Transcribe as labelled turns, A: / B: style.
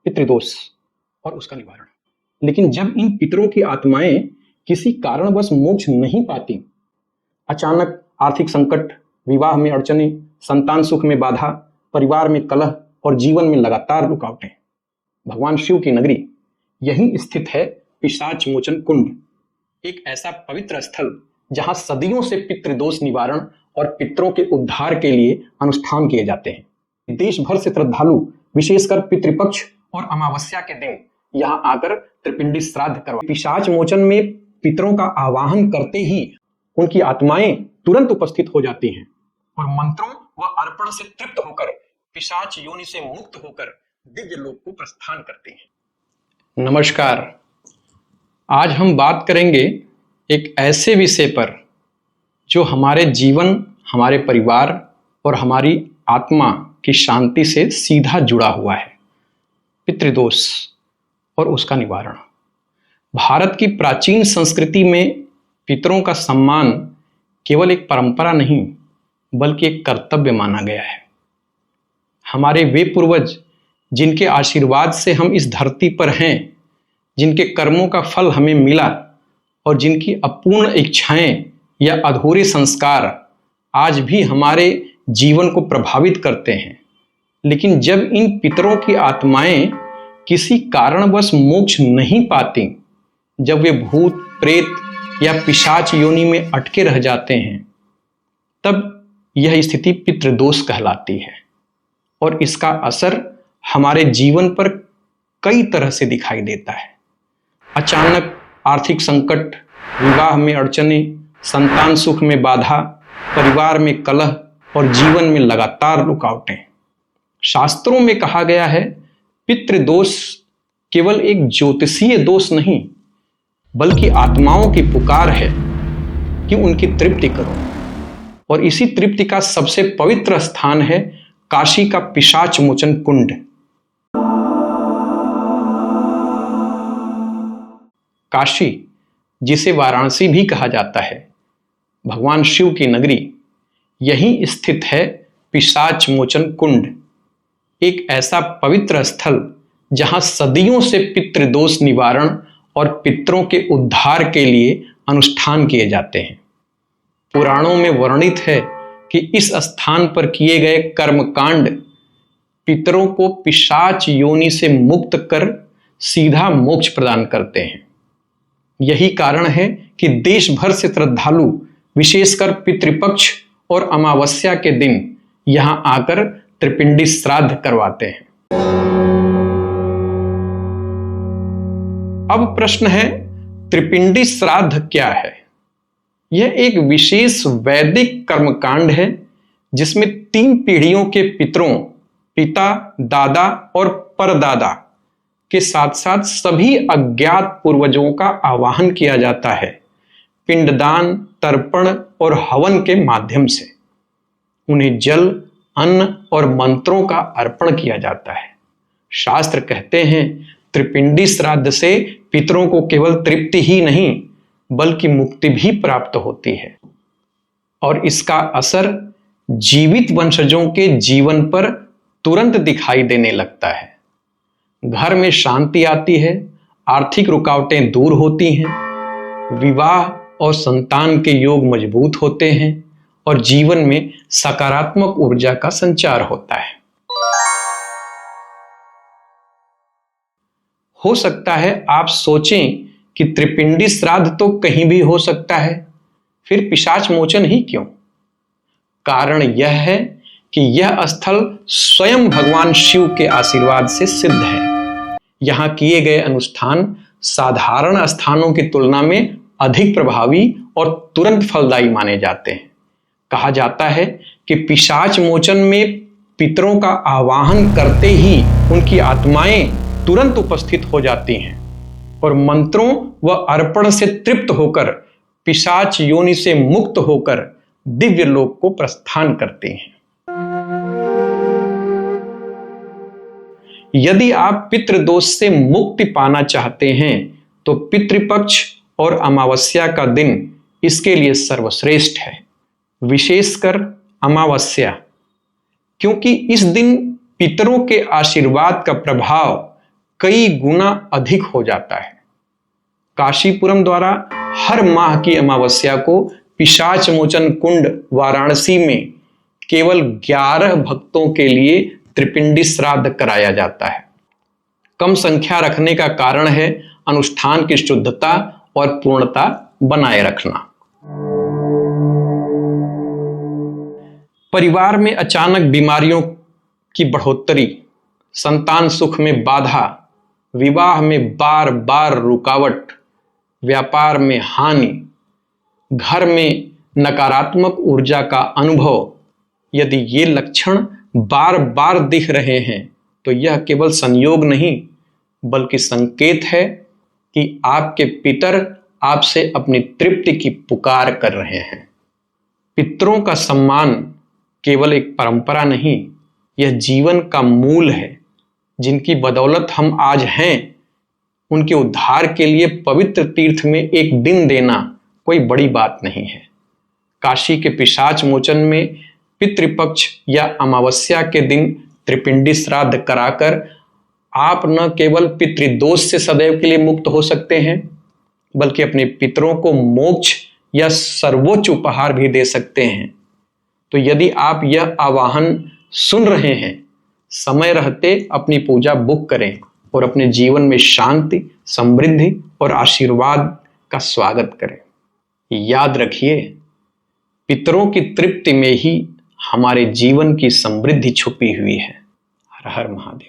A: पितृदोष और उसका निवारण। लेकिन जब इन पितरों की आत्माएं किसी कारणवश मोक्ष नहीं पाती, अचानक आर्थिक संकट, विवाह में अड़चने, संतान सुख में बाधा, परिवार में कलह और जीवन में लगातार रुकावटें, भगवान शिव की नगरी यहीं स्थित है पिशाच मोचन कुंड, एक ऐसा पवित्र स्थल जहां सदियों से पितृदोष निवारण और पितरों के उद्धार के लिए अनुष्ठान किए जाते हैं। देश भर से श्रद्धालु विशेषकर पितृपक्ष और अमावस्या के दिन यहाँ आकर त्रिपिंडी श्राद्ध करवा। पिशाच मोचन में पितरों का आवाहन करते ही उनकी आत्माएं तुरंत उपस्थित हो जाती हैं और मंत्रों व अर्पण से तृप्त होकर पिशाच योनि से मुक्त होकर दिव्य लोक को प्रस्थान करते हैं। नमस्कार, आज हम बात करेंगे एक ऐसे विषय पर जो हमारे जीवन, हमारे परिवार और हमारी आत्मा की शांति से सीधा जुड़ा हुआ है, पितृदोष और उसका निवारण। भारत की प्राचीन संस्कृति में पितरों का सम्मान केवल एक परंपरा नहीं बल्कि एक कर्तव्य माना गया है। हमारे वे पूर्वज जिनके आशीर्वाद से हम इस धरती पर हैं, जिनके कर्मों का फल हमें मिला और जिनकी अपूर्ण इच्छाएं या अधूरे संस्कार आज भी हमारे जीवन को प्रभावित करते हैं। लेकिन जब इन पितरों की आत्माएं किसी कारणवश मोक्ष नहीं पाती, जब वे भूत, प्रेत या पिशाच योनि में अटके रह जाते हैं, तब यह स्थिति पितृदोष कहलाती है और इसका असर हमारे जीवन पर कई तरह से दिखाई देता है। अचानक आर्थिक संकट, विवाह में अड़चने, संतान सुख में बाधा, परिवार में कलह और जीवन में लगातार रुकावटें। शास्त्रों में कहा गया है, पितृदोष केवल एक ज्योतिषीय दोष नहीं बल्कि आत्माओं की पुकार है कि उनकी तृप्ति करो, और इसी तृप्ति का सबसे पवित्र स्थान है काशी का पिशाच मोचन कुंड। काशी, जिसे वाराणसी भी कहा जाता है, भगवान शिव की नगरी, यहीं स्थित है पिशाच मोचन कुंड, एक ऐसा पवित्र स्थल जहां सदियों से पितृदोष निवारण और पितरों के उद्धार के लिए अनुष्ठान किए जाते हैं। पुराणों में वर्णित है कि इस स्थान पर किए गए कर्मकांड पितरों को पिशाच योनि से मुक्त कर सीधा मोक्ष प्रदान करते हैं। यही कारण है कि देश भर से श्रद्धालु विशेषकर पितृपक्ष और अमावस्या के दिन यहां आकर त्रिपिंडी श्राद्ध करवाते हैं। अब प्रश्न है, त्रिपिंडी श्राद्ध क्या है? यह एक विशेष वैदिक कर्मकांड है जिसमें 3 पीढ़ियों के पितरों, पिता, दादा और परदादा के साथ साथ सभी अज्ञात पूर्वजों का आवाहन किया जाता है। पिंडदान, तर्पण और हवन के माध्यम से उन्हें जल, अन्न और मंत्रों का अर्पण किया जाता है। शास्त्र कहते हैं, त्रिपिंडी श्राद्ध से पितरों को केवल तृप्ति ही नहीं बल्कि मुक्ति भी प्राप्त होती है और इसका असर जीवित वंशजों के जीवन पर तुरंत दिखाई देने लगता है। घर में शांति आती है, आर्थिक रुकावटें दूर होती हैं, विवाह और संतान के योग मजबूत होते हैं और जीवन में सकारात्मक ऊर्जा का संचार होता है। हो सकता है आप सोचें कि त्रिपिंडी श्राद्ध तो कहीं भी हो सकता है, फिर पिशाच मोचन ही क्यों? कारण यह है कि यह स्थल स्वयं भगवान शिव के आशीर्वाद से सिद्ध है। यहाँ किए गए अनुष्ठान साधारण स्थानों की तुलना में अधिक प्रभावी और तुरंत फलदायी माने जाते हैं। कहा जाता है कि पिशाच मोचन में पितरों का आवाहन करते ही उनकी आत्माएं तुरंत उपस्थित हो जाती हैं और मंत्रों व अर्पण से तृप्त होकर पिशाच योनि से मुक्त होकर दिव्य लोक को प्रस्थान करते हैं। यदि आप पितृदोष से मुक्ति पाना चाहते हैं तो पितृपक्ष और अमावस्या का दिन इसके लिए सर्वश्रेष्ठ है, विशेषकर अमावस्या, क्योंकि इस दिन पितरों के आशीर्वाद का प्रभाव कई गुना अधिक हो जाता है। काशीपुरम द्वारा हर माह की अमावस्या को पिशाच मोचन कुंड वाराणसी में केवल 11 भक्तों के लिए त्रिपिंडी श्राद्ध कराया जाता है। कम संख्या रखने का कारण है अनुष्ठान की शुद्धता और पूर्णता बनाए रखना। परिवार में अचानक बीमारियों की बढ़ोतरी, संतान सुख में बाधा, विवाह में बार बार रुकावट, व्यापार में हानि, घर में नकारात्मक ऊर्जा का अनुभव, यदि ये लक्षण बार बार दिख रहे हैं तो यह केवल संयोग नहीं बल्कि संकेत है कि आपके पितर आपसे अपनी तृप्ति की पुकार कर रहे हैं। पितरों का सम्मान केवल एक परंपरा नहीं, यह जीवन का मूल है। जिनकी बदौलत हम आज हैं, उनके उद्धार के लिए पवित्र तीर्थ में एक दिन देना कोई बड़ी बात नहीं है। काशी के पिशाच मोचन में पितृपक्ष या अमावस्या के दिन त्रिपिंडी श्राद्ध कराकर आप न केवल पितृदोष से सदैव के लिए मुक्त हो सकते हैं बल्कि अपने पितरों को मोक्ष या सर्वोच्च उपहार भी दे सकते हैं। तो यदि आप यह आवाहन सुन रहे हैं, समय रहते अपनी पूजा बुक करें और अपने जीवन में शांति, समृद्धि और आशीर्वाद का स्वागत करें। याद रखिए, पितरों की तृप्ति में ही हमारे जीवन की समृद्धि छुपी हुई है। हर हर महादेव।